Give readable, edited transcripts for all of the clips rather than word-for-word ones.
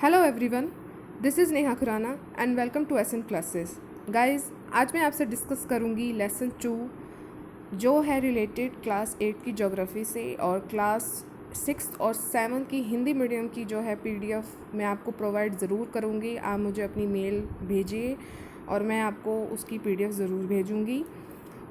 Hello everyone, this is Neha Khurana and welcome to एसन classes. Guys, आज मैं आपसे डिस्कस करूंगी लेसन 2 जो है रिलेटेड क्लास 8 की ज्योग्राफी से, और क्लास 6 और 7 की हिंदी मीडियम की जो है पीडीएफ मैं आपको प्रोवाइड ज़रूर करूंगी। आप मुझे अपनी मेल भेजिए और मैं आपको उसकी पीडीएफ ज़रूर भेजूंगी।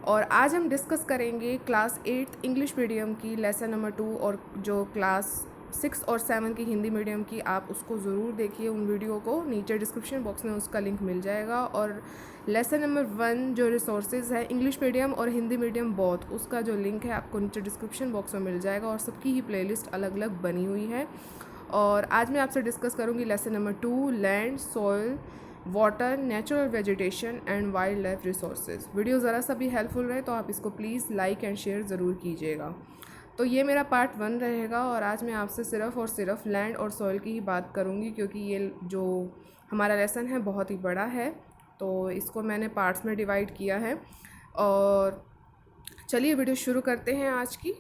और आज हम डिस्कस करेंगे क्लास 8 इंग्लिश मीडियम की लेसन नंबर 2, और जो क्लास 6 और 7 की हिंदी मीडियम की, आप उसको ज़रूर देखिए। उन वीडियो को नीचे डिस्क्रिप्शन बॉक्स में उसका लिंक मिल जाएगा। और लेसन नंबर 1 जो रिसोर्सेज है इंग्लिश मीडियम और हिंदी मीडियम बोथ, उसका जो लिंक है आपको नीचे डिस्क्रिप्शन बॉक्स में मिल जाएगा, और सबकी ही प्लेलिस्ट अलग अलग बनी हुई है। और आज मैं आपसे डिस्कस करूँगी lesson number 2 land, soil, water, natural vegetation and wild life resources. Video ज़रा सा भी हेल्पफुल रहे तो आप इसको प्लीज़ लाइक एंड शेयर ज़रूर कीजिएगा। तो ये मेरा पार्ट 1 रहेगा, और आज मैं आपसे सिर्फ़ और सिर्फ लैंड और सॉइल की ही बात करूँगी, क्योंकि ये जो हमारा लेसन है बहुत ही बड़ा है, तो इसको मैंने पार्ट्स में डिवाइड किया है। और चलिए वीडियो शुरू करते हैं आज की।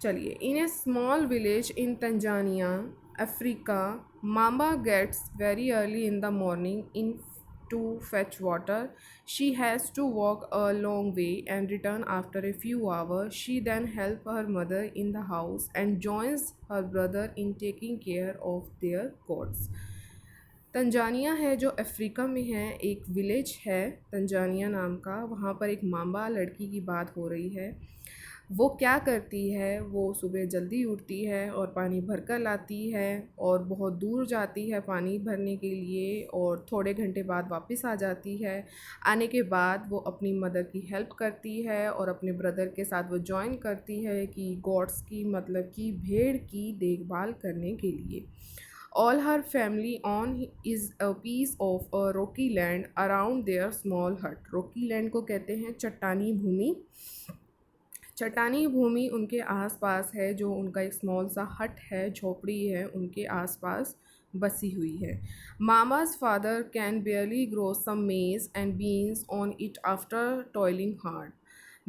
चलिए, in a small village in Tanzania, Africa, mama gets very early in the morning in to fetch water. She has to walk a long way and return after a few hours. She then helps her mother in the house and joins her brother in taking care of their goats. Tanzania है जो Africa में है, एक village है Tanzania नाम का। वहाँ पर एक मामा लड़की की बात हो रही है। वो क्या करती है, वो सुबह जल्दी उठती है और पानी भर कर लाती है, और बहुत दूर जाती है पानी भरने के लिए, और थोड़े घंटे बाद वापस आ जाती है। आने के बाद वो अपनी मदर की हेल्प करती है और अपने ब्रदर के साथ वो जॉइन करती है कि गॉड्स की मतलब कि भेड़ की देखभाल करने के लिए। All her family on is a piece of a rocky land around their small hut. rocky land को कहते हैं चट्टानी भूमि। चट्टानी भूमि उनके आसपास है, जो उनका एक स्मॉल सा हट है, झोपड़ी है, उनके आसपास बसी हुई है। Mama's father can barely grow some maize and beans on it after toiling hard.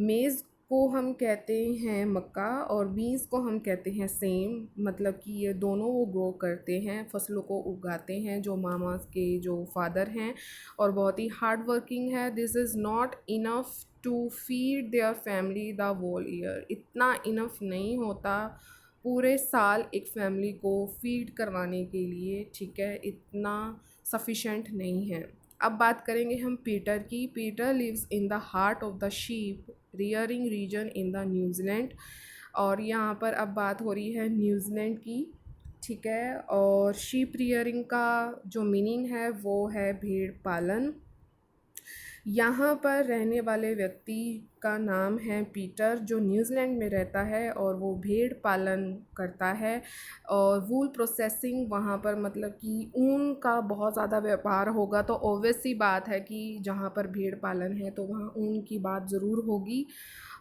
मेज़ को हम कहते हैं मक्का, और बीन्स को हम कहते हैं सेम, मतलब कि ये दोनों वो ग्रो करते हैं, फसलों को उगाते हैं, जो मामा के जो फादर हैं, और बहुत ही हार्ड वर्किंग है। This is not enough to feed their family the whole year. इतना इनफ नहीं होता पूरे साल एक फैमिली को फीड करवाने के लिए, ठीक है, इतना सफिशेंट नहीं है। अब बात करेंगे हम पीटर की। Peter lives in the heart of the sheep rearing region in the New Zealand. और यहाँ पर अब बात हो रही है न्यूजीलैंड की, ठीक है। और शीप रियरिंग का जो मीनिंग है वो है भेड़ पालन। यहाँ पर रहने वाले व्यक्ति का नाम है पीटर, जो न्यूजीलैंड में रहता है, और वो भेड़ पालन करता है। और वूल प्रोसेसिंग वहाँ पर, मतलब कि ऊन का बहुत ज़्यादा व्यापार होगा, तो ऑब्वियस सी बात है कि जहाँ पर भेड़ पालन है तो वहाँ ऊन की बात ज़रूर होगी।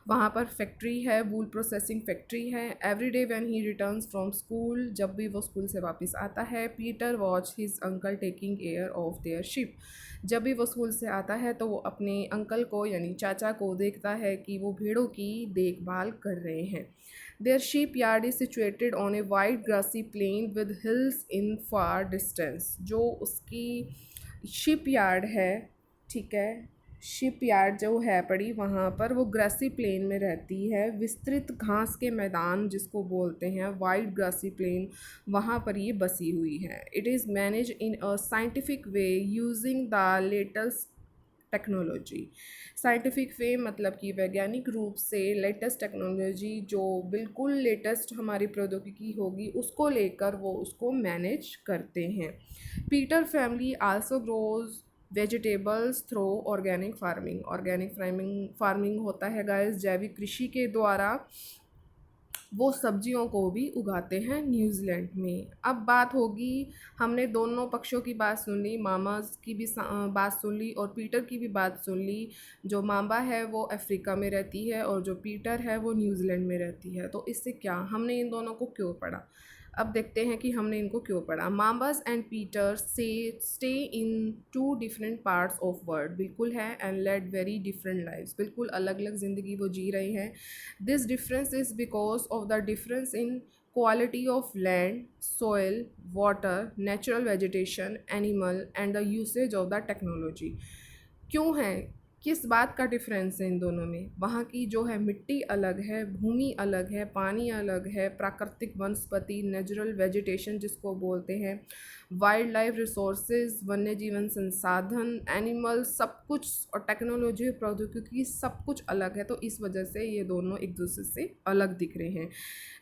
वहाँ पर फैक्ट्री है, वूल प्रोसेसिंग फैक्ट्री है। Every day when he returns from school, जब भी वो स्कूल से वापस आता है, Peter watch his uncle taking care of their ship. जब भी वो स्कूल से आता है तो वो अपने अंकल को यानी चाचा को देखता है कि वो भेड़ों की देखभाल कर रहे हैं। Their sheep yard is situated on a wide grassy plain with hills in far distance. जो उसकी शिप यार्ड है, ठीक है, शिप यार्ड जो है पड़ी वहाँ पर, वो ग्रासी प्लेन में रहती है। विस्तृत घास के मैदान जिसको बोलते हैं वाइड ग्रासी प्लेन, वहाँ पर ये बसी हुई है। It is manage in a scientific way using the latest technology. Scientific way मतलब कि वैज्ञानिक रूप से लेटेस्ट टेक्नोलॉजी, जो बिल्कुल लेटेस्ट हमारी प्रौद्योगिकी होगी, उसको लेकर वो उसको मैनेज करते हैं। Peter family also grows vegetables through organic farming. Organic farming होता है गाइस जैविक कृषि के द्वारा, वो सब्जियों को भी उगाते हैं न्यूजीलैंड में। अब बात होगी, हमने दोनों पक्षों की बात सुन ली, मामाज की भी बात सुन ली और पीटर की भी बात सुन ली। जो मामा है वो अफ्रीका में रहती है और जो पीटर है वो न्यूजीलैंड में रहती है। तो इससे क्या, हमने इन दोनों को क्यों पढ़ा, अब देखते हैं कि हमने इनको क्यों पढ़ा। मामास एंड पीटर से stay in 2 different parts of world, बिल्कुल है, and led very different lives, बिल्कुल अलग अलग ज़िंदगी वो जी रहे हैं। This difference is because of the difference in quality of land, soil, water, natural vegetation, animal and the usage of the technology. क्यों है, किस बात का डिफरेंस है इन दोनों में? वहाँ की जो है मिट्टी अलग है, भूमि अलग है, पानी अलग है, प्राकृतिक वनस्पति, नेचुरल वेजिटेशन जिसको बोलते हैं, वाइल्ड लाइफ रिसोर्सेज, वन्य जीवन संसाधन, एनिमल, सब कुछ, और टेक्नोलॉजी, प्रौद्योगिकी, सब कुछ अलग है। तो इस वजह से ये दोनों एक दूसरे से अलग दिख रहे हैं।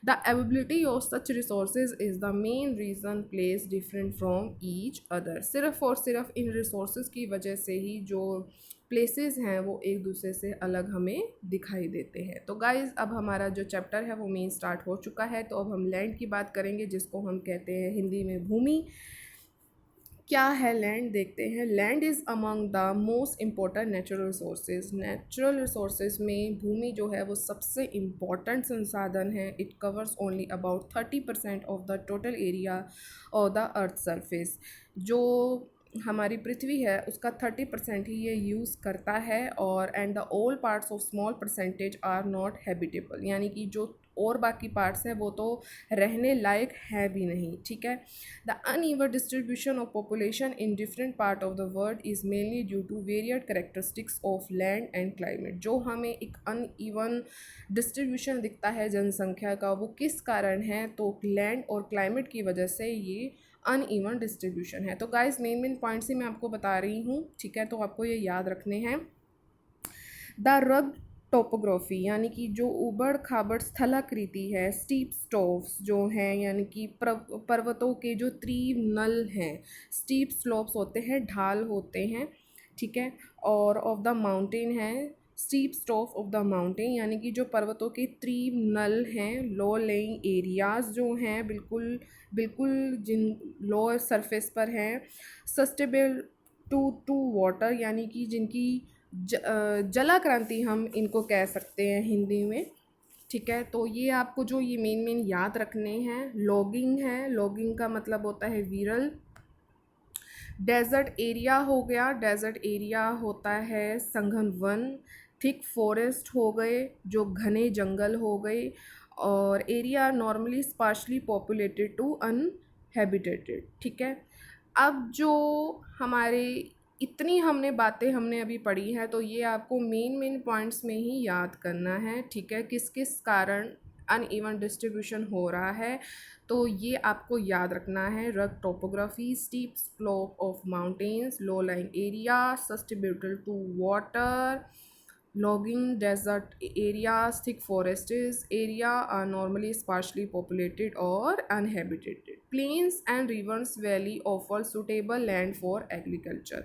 The ability of such resources is the main reason place different from each other. सिर्फ और सिर्फ इन रिसोर्सेज की वजह से ही जो प्लेसेस हैं वो एक दूसरे से अलग हमें दिखाई देते हैं। तो गाइज़, अब हमारा जो चैप्टर है वो मेन स्टार्ट हो चुका है। तो अब हम लैंड की बात करेंगे, जिसको हम कहते हैं हिंदी में भूमि। क्या है लैंड, देखते हैं। Land is among the most important natural resources. Natural resources में भूमि जो है वो सबसे इम्पॉर्टेंट संसाधन है। It covers only about 30% of the total area of the earth surface. जो हमारी पृथ्वी है उसका 30% ही ये यूज़ करता है, और and the all parts of small percentage are not habitable, यानी कि जो और बाकी पार्ट्स हैं वो तो रहने लायक है भी नहीं। ठीक है। The uneven distribution of population in different part of the world is mainly due to varied characteristics of land and climate. जो हमें एक अनइवन डिस्ट्रीब्यूशन दिखता है जनसंख्या का, वो किस कारण है? तो लैंड और क्लाइमेट की वजह से ये अनइवन डिस्ट्रीब्यूशन है। तो गाइस, मेन पॉइंट्स ही मैं आपको बता रही हूँ, ठीक है, तो आपको ये याद रखने हैं। द रग टोपोग्राफी, यानी कि जो उबड़ खाबड़ स्थलाकृति है, स्टीप स्लोप्स जो हैं, यानी कि पर्वतों के जो त्रिनल हैं, स्टीप स्लोप्स होते हैं, ढाल होते हैं, ठीक है, और ऑफ द माउंटेन है steep stop of the mountain, यानी कि जो पर्वतों के त्रिनल हैं, लो लेइंग एरियाज जो हैं, बिल्कुल बिल्कुल जिन लोअर सरफेस पर हैं, सस्टेबल टू वाटर, यानी कि जिनकी जलाक्रांति हम इनको कह सकते हैं हिंदी में। ठीक है, तो ये आपको जो ये मेन याद रखने हैं। लॉगिंग है, लॉगिंग का मतलब होता है विरल। डेजर्ट एरिया हो गया, डेजर्ट एरिया होता है सघन वन। थिक फॉरेस्ट हो गए, जो घने जंगल हो गए। और एरिया नॉर्मली स्पार्शली पॉपुलेटेड टू अनहैबिटेटेड। ठीक है, अब जो हमारे इतनी हमने बातें हमने अभी पढ़ी हैं, तो ये आपको मेन पॉइंट्स में ही याद करना है। ठीक है, किस किस कारण अनइवन डिस्ट्रीब्यूशन हो रहा है, तो ये आपको याद रखना है। Rugged topography, steep slope of mountains, low lying area, sustainable to water, logging, desert areas, thick forests area are normally sparsely populated or uninhabited. Plains and rivers valley offer suitable land for agriculture.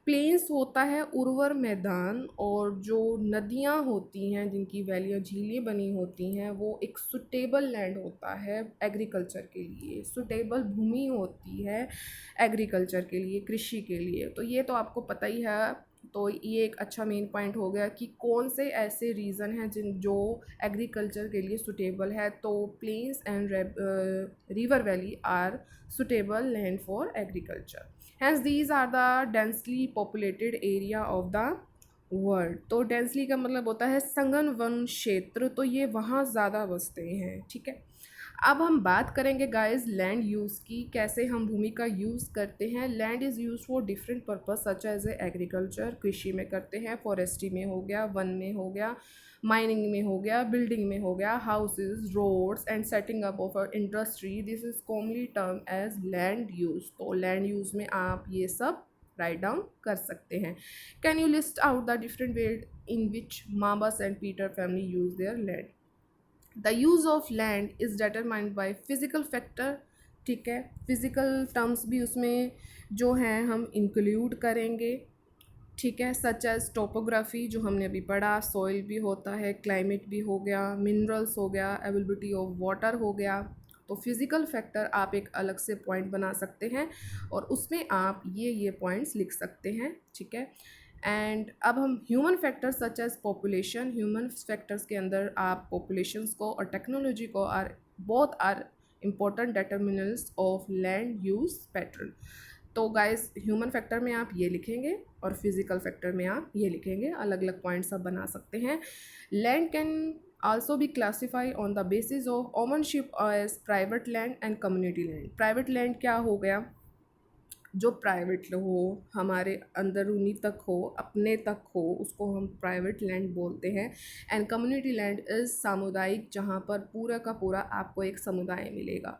Plains होता है उर्वर मैदान, और जो नदियाँ होती हैं जिनकी वैलियाँ झीलें बनी होती हैं, वो एक सुटेबल लैंड होता है एग्रीकल्चर के लिए। सुटेबल भूमि होती है एग्रीकल्चर के लिए, कृषि के लिए। तो ये तो आपको पता ही है। तो ये एक अच्छा मेन पॉइंट हो गया कि कौन से ऐसे रीज़न हैं जो एग्रीकल्चर के लिए सुटेबल है। तो plains and river valley are suitable land for agriculture. Hence these are the densely populated area of the world. तो डेंसली का मतलब होता है सघन वन क्षेत्र, तो ये वहाँ ज़्यादा बसते हैं। ठीक है, अब हम बात करेंगे गाइस लैंड यूज़ की, कैसे हम भूमि का यूज़ करते हैं। Land is use for different purpose such as agriculture, कृषि में करते हैं, फॉरेस्ट्री में हो गया, वन में हो गया, माइनिंग में हो गया, बिल्डिंग में हो गया, houses, roads and setting up of industry. This is commonly term as land use. तो लैंड यूज़ में आप ये सब राइट डाउन कर सकते हैं। Can you list out the different way in which Mabas and Peter family use their land? The use of land is determined by physical factor. ठीक है, फिज़िकल टर्म्स भी उसमें जो हैं हम इंक्लूड करेंगे। ठीक है, सच एज टोपोग्राफी जो हमने अभी पढ़ा, सॉइल भी होता है, क्लाइमेट भी हो गया, मिनरल्स हो गया, अवेलेबिलिटी ऑफ वाटर हो गया। तो फिज़िकल फैक्टर आप एक अलग से पॉइंट बना सकते हैं, और उसमें आप ये पॉइंट्स लिख सकते हैं। ठीक है, एंड अब हम human factors such as population, human factors के अंदर आप पॉपुलेशंस को और टेक्नोलॉजी को both are important determinants of land use pattern. तो गाइस, ह्यूमन फैक्टर में आप ये लिखेंगे और फिज़िकल फैक्टर में आप ये लिखेंगे, अलग अलग पॉइंट्स आप बना सकते हैं। Land can also be classified on the basis of ownership as private land and community land. Private land क्या हो गया, जो प्राइवेट हो, हमारे अंदरूनी तक हो, अपने तक हो, उसको हम प्राइवेट लैंड बोलते हैं. एंड कम्युनिटी लैंड इज़ सामुदायिक, जहाँ पर पूरा का पूरा आपको एक समुदाय मिलेगा.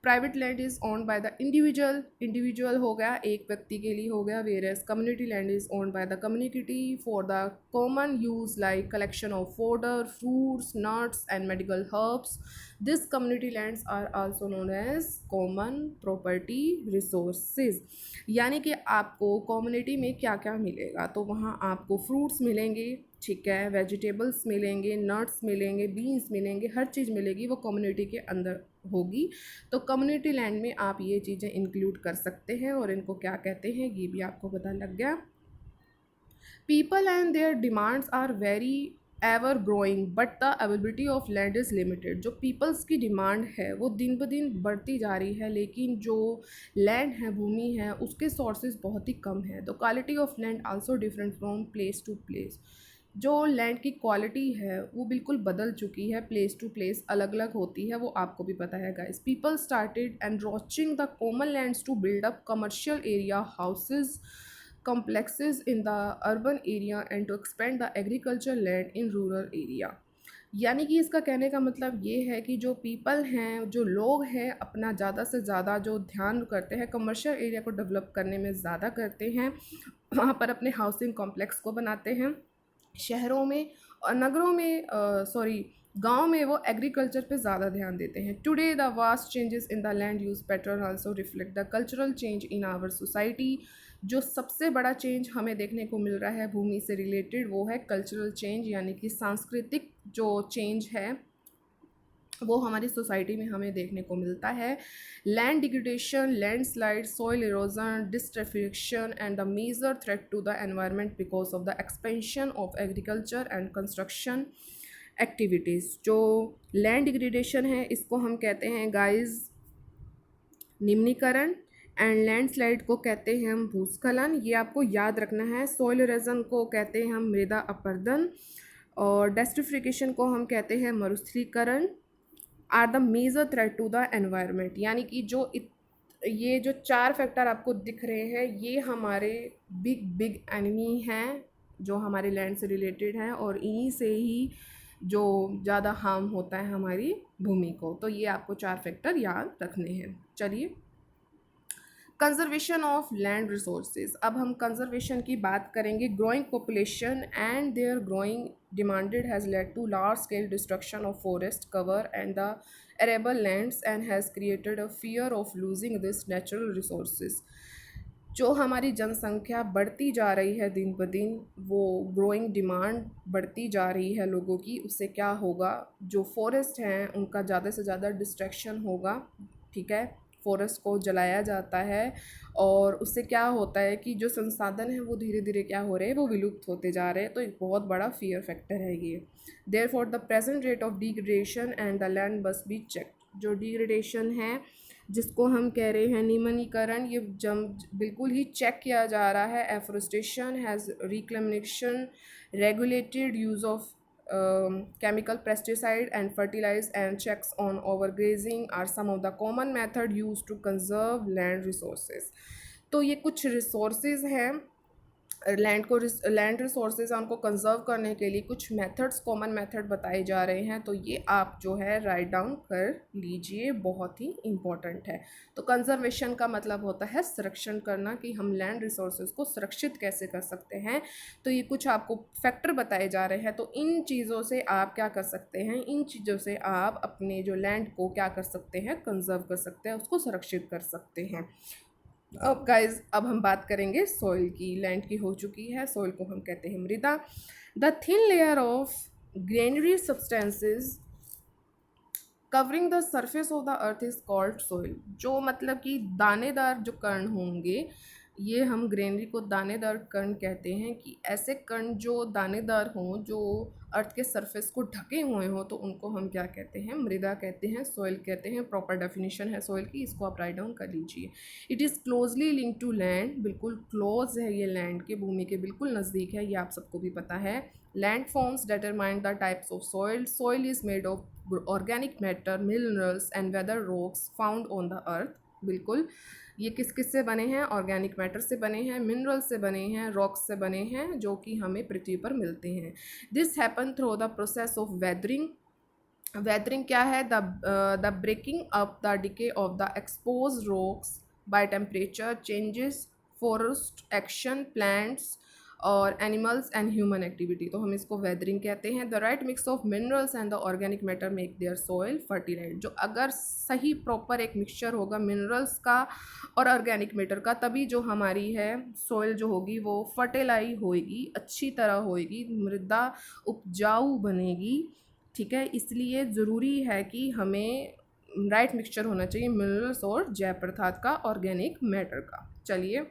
Private land is owned by the individual, individual हो गया, एक व्यक्ति के लिए हो गया. Whereas community land is owned by the community for the common use like collection of fodder, fruits, nuts and medical herbs. This community lands are also known as common property resources. यानी कि आपको community में क्या क्या मिलेगा, तो वहाँ आपको फ्रूट्स मिलेंगे, ठीक है, वेजिटेबल्स मिलेंगे, नट्स मिलेंगे, बीन्स मिलेंगे, हर चीज़ मिलेगी, वो कम्युनिटी के अंदर होगी. तो कम्युनिटी लैंड में आप ये चीज़ें इंक्लूड कर सकते हैं. और इनको क्या कहते हैं ये भी आपको पता लग गया. People and their demands are very ever growing but the availability of land is limited. जो पीपल्स की डिमांड है वो दिन ब दिन बढ़ती जा रही है, लेकिन जो लैंड है, भूमि है, उसके सोर्सेज बहुत ही कम है. The quality of land also different from place to place. जो लैंड की क्वालिटी है वो बिल्कुल बदल चुकी है, प्लेस टू प्लेस अलग अलग होती है, वो आपको भी पता है guys. People started encroaching the common lands to build up commercial area, houses, complexes in the urban area and to expand the agriculture land in rural area. यानी कि इसका कहने का मतलब ये है कि जो पीपल हैं, जो लोग हैं, अपना ज़्यादा से ज़्यादा जो ध्यान करते हैं कमर्शियल एरिया को डेवलप करने में ज़्यादा करते हैं. वहाँ पर अपने हाउसिंग कॉम्प्लेक्स को बनाते हैं. शहरों में और नगरों में गांव में वो एग्रीकल्चर पे ज़्यादा ध्यान देते हैं. Today the vast changes in the land use pattern also reflect the cultural change in our society. जो सबसे बड़ा चेंज हमें देखने को मिल रहा है भूमि से रिलेटेड वो है कल्चरल चेंज, यानी कि सांस्कृतिक जो चेंज है वो हमारी सोसाइटी में हमें देखने को मिलता है. Land degradation, landslide, soil erosion, desertification and the major threat to the environment because of the expansion of agriculture and construction activities. जो लैंड डिग्रेडेशन है इसको हम कहते हैं गाइस निम्नीकरण, एंड लैंडस्लाइड को कहते हैं हम भूस्खलन, ये आपको याद रखना है. सॉइल इरोजन को कहते हैं हम मृदा अपरदन, और डेस्ट्रिफिकेशन को हम कहते हैं मरुस्थलीकरण. Are the major threat to the environment. यानी कि ये जो 4 फैक्टर आपको दिख रहे हैं ये हमारे बिग एनिमी हैं जो हमारे लैंड से रिलेटेड हैं, और इन्हीं से ही जो ज़्यादा हार्म होता है हमारी भूमि को. तो ये आपको 4 फैक्टर याद रखने हैं. चलिए, कंजर्वेशन ऑफ लैंड रिसोर्सेज. अब हम कंजर्वेशन की बात करेंगे. Growing population and their growing demanded has led to large scale destruction of forest cover and the arable lands and has created a fear of losing this natural resources. जो हमारी जनसंख्या बढ़ती जा रही है दिन ब दिन, वो ग्रोइंग डिमांड बढ़ती जा रही है लोगों की, उससे क्या होगा, जो फॉरेस्ट हैं उनका ज़्यादा से ज़्यादा डिस्ट्रैक्शन होगा. ठीक है, फॉरेस्ट को जलाया जाता है और उससे क्या होता है कि जो संसाधन है वो धीरे धीरे क्या हो रहे हैं, वो विलुप्त होते जा रहे हैं. तो एक बहुत बड़ा फियर फैक्टर है ये. Therefore the present rate of degradation and the land must be checked. जो डिग्रेडेशन है जिसको हम कह रहे हैं निम्नीकरण, ये बिल्कुल ही चेक किया जा रहा है. Afforestation has reclamation, regulated use of chemical pesticide and fertilize and checks on overgrazing are some of the common method used to conserve land resources. तो ये कुछ resources हैं लैंड रिसोर्सेज हैं, उनको कंजर्व करने के लिए कुछ मेथड्स, कॉमन मेथड बताए जा रहे हैं. तो ये आप जो है राइट डाउन कर लीजिए, बहुत ही इम्पॉर्टेंट है. तो कंजर्वेशन का मतलब होता है संरक्षण करना, कि हम लैंड रिसोर्सेज को सुरक्षित कैसे कर सकते हैं. तो ये कुछ आपको फैक्टर बताए जा रहे हैं. तो इन चीज़ों से आप क्या कर सकते हैं, इन चीज़ों से आप अपने जो लैंड को क्या कर सकते हैं, कंजर्व कर सकते हैं, उसको सुरक्षित कर सकते हैं. अब गाइज अब हम बात करेंगे सॉइल की. लैंड की हो चुकी है, सॉइल को हम कहते हैं मृदा. The thin layer of granary substances covering the surface of the earth is called soil. जो मतलब कि दानेदार जो कण होंगे, ये हम ग्रेनरी को दानेदार कण कहते हैं, कि ऐसे कण जो दानेदार हों, जो अर्थ के सरफेस को ढके हुए हों, तो उनको हम क्या कहते हैं, मृदा कहते हैं, सॉइल कहते हैं. प्रॉपर डेफिनेशन है सॉइल की, इसको आप राइट डाउन कर लीजिए. It is closely link to land. बिल्कुल क्लोज है ये लैंड के, भूमि के बिल्कुल नज़दीक है, ये आप सबको भी पता है. Landforms determine the types of soil. Soil is made of organic matter, minerals and weather rocks found on the earth. बिल्कुल, ये किस किस से बने हैं? ऑर्गेनिक मैटर से बने हैं, मिनरल से बने हैं, रॉक्स से बने हैं, जो कि हमें पृथ्वी पर मिलते हैं. This happen through the process of weathering. Weathering क्या है? The breaking up the decay of the expose rocks by temperature changes, forest action, plants और एनिमल्स एंड ह्यूमन एक्टिविटी. तो हम इसको वेदरिंग कहते हैं. The right mix of minerals and the organic matter make their soil fertilize. जो अगर सही proper एक मिक्सचर होगा मिनरल्स का और ऑर्गेनिक मैटर का, तभी जो हमारी है सॉइल जो होगी वो फर्टिलाइज होएगी, अच्छी तरह होएगी, मृदा उपजाऊ बनेगी. ठीक है, इसलिए ज़रूरी है कि हमें राइट मिक्सचर होना चाहिए मिनरल्स और जैव पदार्थ का, ऑर्गेनिक मैटर का. चलिए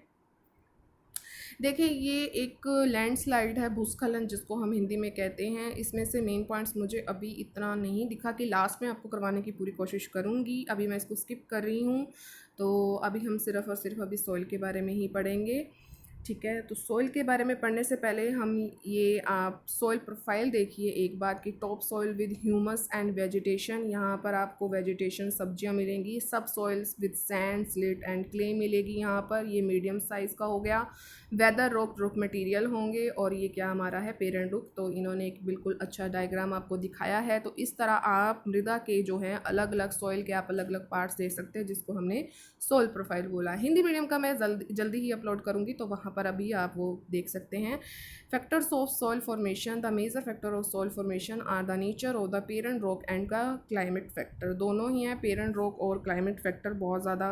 देखिए, ये एक लैंडस्लाइड है, भूस्खलन जिसको हम हिंदी में कहते हैं. इसमें से मेन पॉइंट्स मुझे अभी इतना नहीं दिखा कि लास्ट में आपको करवाने की पूरी कोशिश करूँगी. अभी मैं इसको स्किप कर रही हूँ. तो अभी हम सिर्फ़ और सिर्फ अभी सॉइल के बारे में ही पढ़ेंगे. ठीक है, तो सॉइल के बारे में पढ़ने से पहले हम ये आप सॉइल प्रोफाइल देखिए एक बार की. Top soil with humus and vegetation. यहाँ पर आपको वेजिटेशन सब्जियाँ मिलेंगी. सब soils with sand, slit and clay मिलेगी यहाँ पर. ये मीडियम साइज़ का हो गया. वेदर रॉक मटेरियल होंगे. और ये क्या हमारा है? पेरेंट रुक. तो इन्होंने एक बिल्कुल अच्छा डायग्राम आपको दिखाया है. तो इस तरह आप मृदा के जो हैं अलग अलग सॉइल के आप अलग अलग पार्ट्स देख सकते हैं, जिसको हमने सॉइल प्रोफाइल बोला. हिंदी मीडियम का मैं जल्दी ही अपलोड करूँगी, तो वहाँ पर अभी आप वो देख सकते हैं. Factors of soil formation. The major factor of soil formation are the nature of the parent rock and का क्लाइमेट फैक्टर. दोनों ही हैं, पेरेंट रॉक और क्लाइमेट फैक्टर बहुत ज़्यादा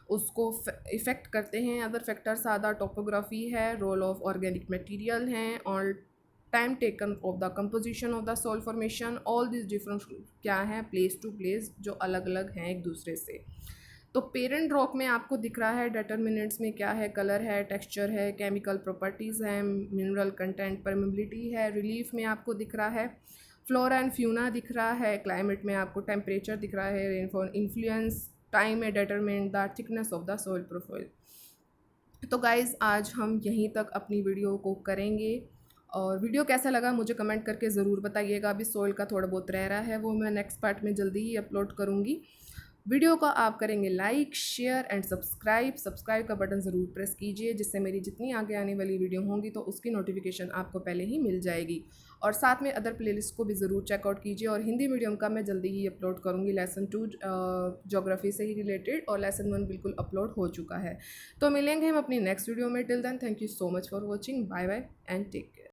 उसको इफ़ेक्ट करते हैं. Other factors are the topography है, रोल ऑफ ऑर्गेनिक मटेरियल हैं, और time taken of the composition of the soil formation. All this different क्या है? प्लेस टू प्लेस, जो अलग अलग हैं एक दूसरे से. तो पेरेंट रॉक में आपको दिख रहा है डिटर्मिनेंट्स में क्या है? कलर है, टेक्सचर है, केमिकल प्रॉपर्टीज़ हैं, मिनरल कंटेंट, परमेबिलिटी है. रिलीफ में आपको दिख रहा है फ्लोरा एंड फ्यूना दिख रहा है. क्लाइमेट में आपको टेम्परेचर दिख रहा है, रेनफॉल इन्फ्लुएंस. टाइम में determine the thickness of the soil profile. तो गाइज़ आज हम यहीं तक अपनी वीडियो को करेंगे. और वीडियो कैसा लगा मुझे कमेंट करके ज़रूर बताइएगा. अभी सॉइल का थोड़ा बहुत रह रहा है, वो मैं नेक्स्ट पार्ट में जल्दी ही अपलोड करूँगी. वीडियो को आप करेंगे like, share and subscribe. Subscribe का बटन ज़रूर प्रेस कीजिए, जिससे मेरी जितनी आगे आने वाली वीडियो होंगी तो उसकी नोटिफिकेशन आपको पहले ही मिल जाएगी. और साथ में अदर प्लेलिस्ट को भी ज़रूर चेकआउट कीजिए. और हिंदी मीडियम का मैं जल्दी ही अपलोड करूँगी, लेसन 2 ज्योग्राफी से ही रिलेटेड, और लेसन 1 बिल्कुल अपलोड हो चुका है. तो मिलेंगे हम अपनी नेक्स्ट वीडियो में. Till then thank you so much for watching. Bye bye and take care.